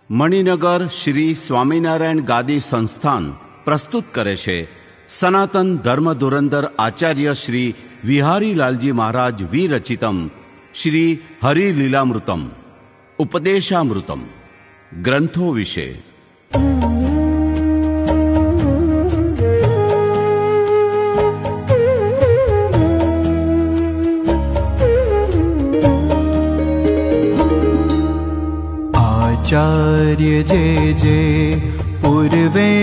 મણિનગર શ્રી સ્વામિનારાયણ ગાદી સંસ્થાન પ્રસ્તુત કરે છે સનાતન ધર્મ ધુરંધર આચાર્ય શ્રી વિહારીલાલજી મહારાજ વિરચિતમ શ્રી હરિલીલામૃતમ ઉપદેશામૃતમ ગ્રંથો વિશે. आचार्य जे जे पूर्वे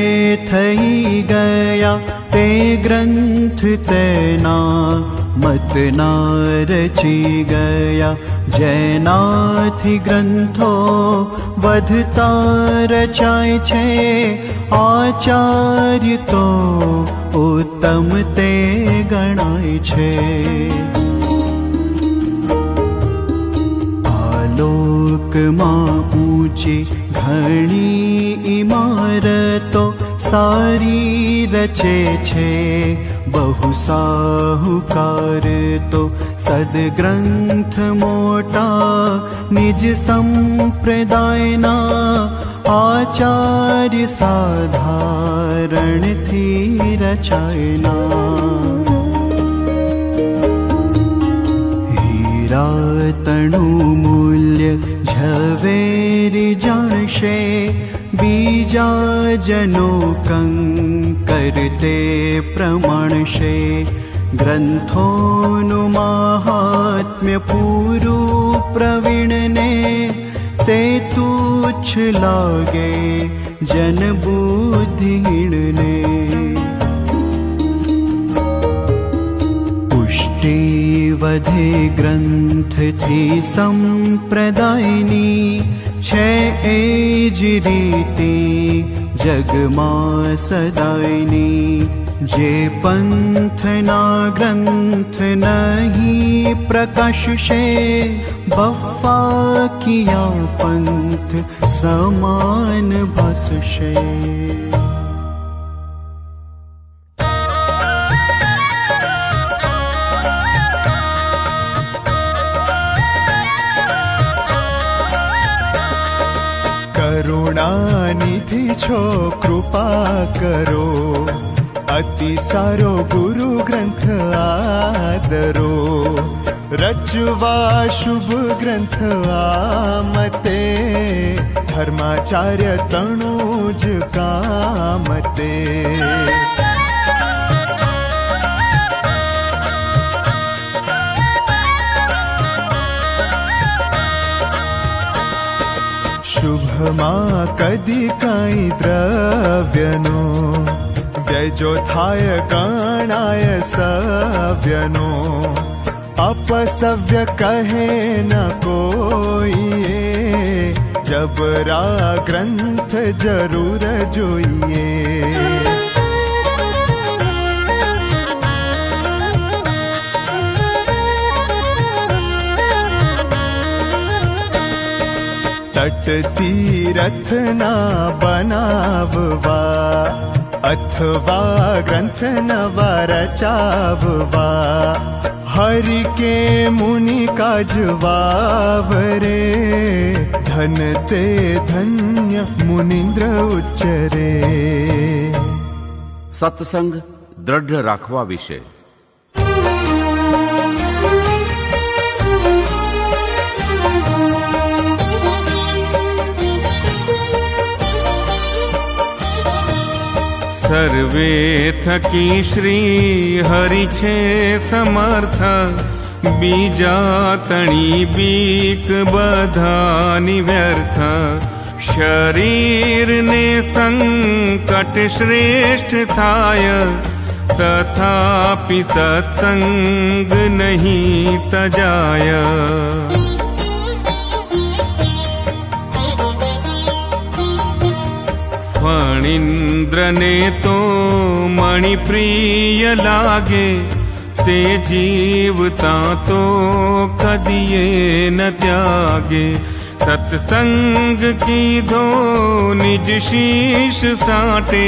थई गया ते ग्रंथ तेना मतना रची गया. जैनाथी ग्रंथो વધતા રચાય છે આચાર્ય તો ઉત્તમ તે ગણાય છે. લોકમાં ઊંચી ઘણી ઇમારતો સારી રચે છે બહુ સાહુકાર તો સદગ્રંથ મોટા નિજ સંપ્રદાયના આચાર્ય સાધારણથી રચાયના. તણું મૂલ્ય ઝવેરી જાણશે બીજા જનો કંકર તે પ્રમાણશે. ગ્રંથોનું મહાત્મ્ય પૂરું પ્રવીણને તે તુચ્છ લાગે જન બુદ્ધિહીણને. વધે ગ્રંથથી સંપ્રદાયની છે એ જ રીતિ જગમાં સદાયની. જે પંથના ગ્રંથ નહીં પ્રકાશશે બફા કિયા પંથ સમાન ભાસશે. કરુણાનિધિ છો કૃપા કરો અતિ સારો ગુરુ ગ્રંથ આદરો. રચવા શુભ ગ્રંથ આમતે ધર્માચાર્ય તણુ જ કામતે. શુભમાં કદી કાંઈ દ્રવ્યનો વ્યજો થાય ગણાય સવ્યનો. અપસવ્ય કહે ન કોઈએ જબરા ગ્રંથ જરૂર જોઈએ. તટ તીરથ ના બનાવવા અથવા ગ્રંથ નવા રચાવવા. હરિ કે મુનિ કાજવાવરે ધન તે ધન્ય મુનિન્દ્ર ઉચ્ચરે. સત્સંગ દ્રઢ રાખવા વિશે. સર્વે થકી શ્રી હરિ છે સમર્થ બીજા તણી બીક બધાની વ્યર્થ. શરીરને સંકટ શ્રેષ્ઠ થાય તથાપિ સત્સંગ નહીં તજાય. ફણીન્દ્રને તો મણિપ્રિય લાગે તે જીવતા તો કદીએ ન ત્યાગે. સત્સંગ કીધો નિજ શીશ સાટે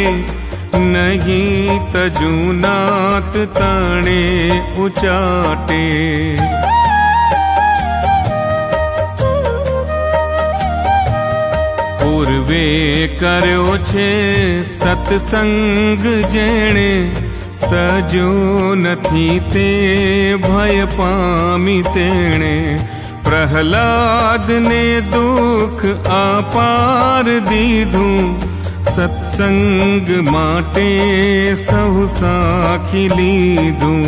નહીં તજુનાત તણે ઉચાટે. એવે કર્યો છે સત્સંગ જેણે, તજો નથી તે ભય પામી તેણે. પ્રહલાદને દુઃખ અપાર દીધું, સત્સંગ માટે સહુ સાખી લીધું.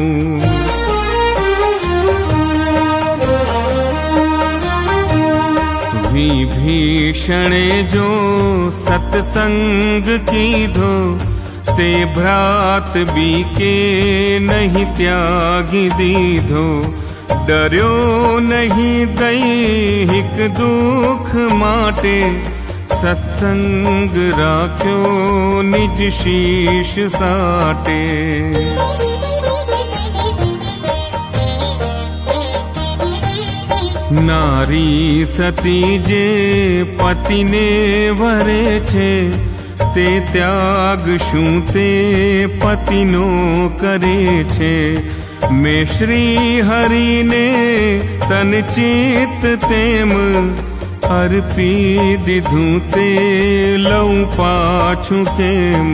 વિભીષણે જો સત્સંગ કીધો, તે ભ્રાત બીકે નહીં ત્યાગી દીધો. ડર્યો નહીં દૈહિક દુઃખ માટે, સત્સંગ રાખ્યો નિજ શીશ સાટે. નારી સતી જે પતિને વરે છે, તે ત્યાગ શું તે પતિનો કરે છે. મેં શ્રી હરિને તન ચિત્ત તેમ, અર્પી દીધું તે લઉં પાછું કેમ.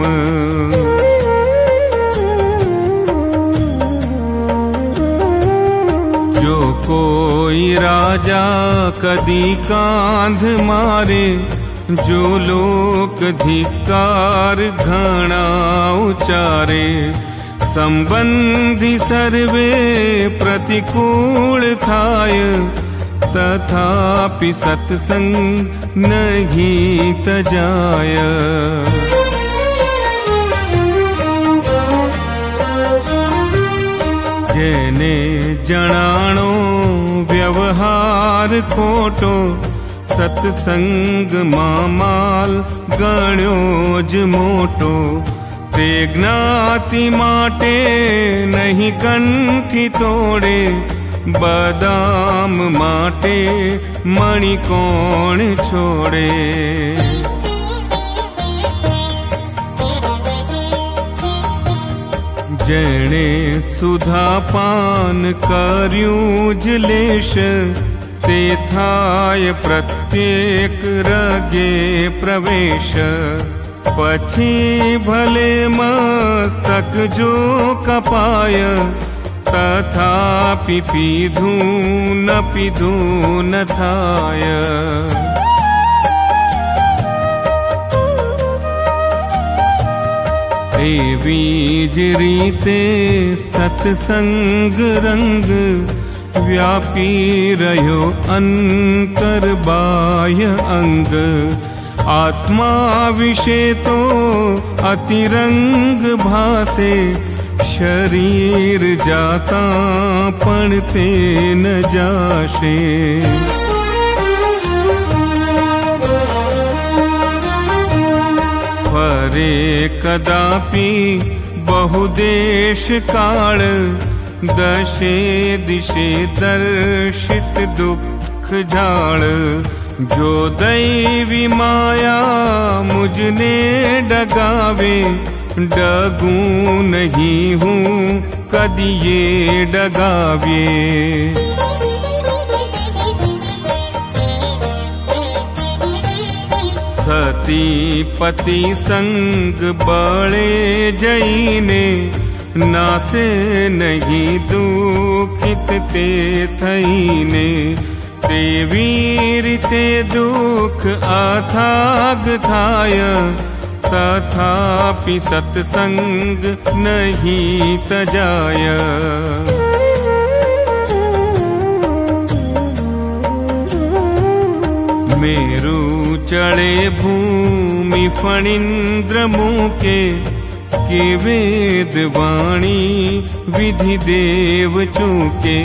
જો કોઈ રાજા કદી કાંધ મારે, જો લોક ધિક્કાર ઘણા ઉચારે. સંબંધી સર્વે પ્રતિકૂળ થાય, તથાપિ સત્સંગ નહીં તજાય. જેને જણાણો વ્યવહાર ખોટો, સત્સંગમાં માલ ગણ્યો જ મોટો. તે જ્ઞાતિ માટે નહીં કંઠી તોડે, બદામ માટે મણિ કોણ છોડે. જેણે સુધાપાન કર્યું જ લેશ, તે થાય પ્રત્યેક રગે પ્રવેશ. પછી ભલે મસ્તક જો કપાય, તથાપિ પીધું ન પીધું ન થાય. એવી જ રીતે સત્સંગ રંગ, વ્યાપી રહ્યો અંતર બાહ્ય અંગ. આત્મા વિશે તો અતિરંગ ભાસે, શરીર જાતા પણ તે ન જાશે. ફરે કદાપી બહુ દેશ કાળ, દશે દિશે દર્શિત દુઃખ ઝાળ. જો દૈવી માયા મુજને ડગાવે, ડગું નહીં હું કદીએ ડગાવ્યે. સતી પતિ સંગ બળે જઈને, નાસે નહીં દુઃખિત તે થઈને. તેવી રીતે દુઃખ અથાગ થાય, તથાપિ સત્સંગ નહીં તજાય. મેરુ ચડે ભૂમિ ફણીન્દ્ર મૂકે, કે વેદ વાણી વિધિ દેવ ચૂકે.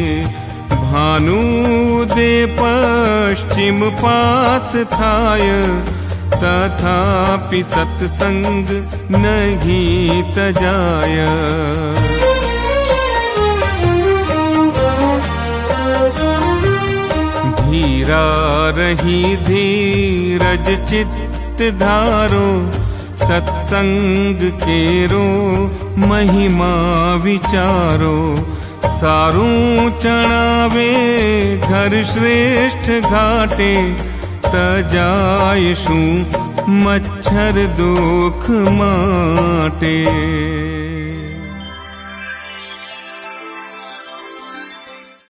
ભાનુદે પશ્ચિમ પાસ થાય, તથાપિ સત્સંગ નહીં તજાય. ધીરા રહી ધીરજ ચિત્ત ધારો, સત્સંગ કેરો મહિમા વિચારો. સારું ચણાવે ઘર શ્રેષ્ઠ ઘાટે, તજાય શું मच्छर दुख माटे।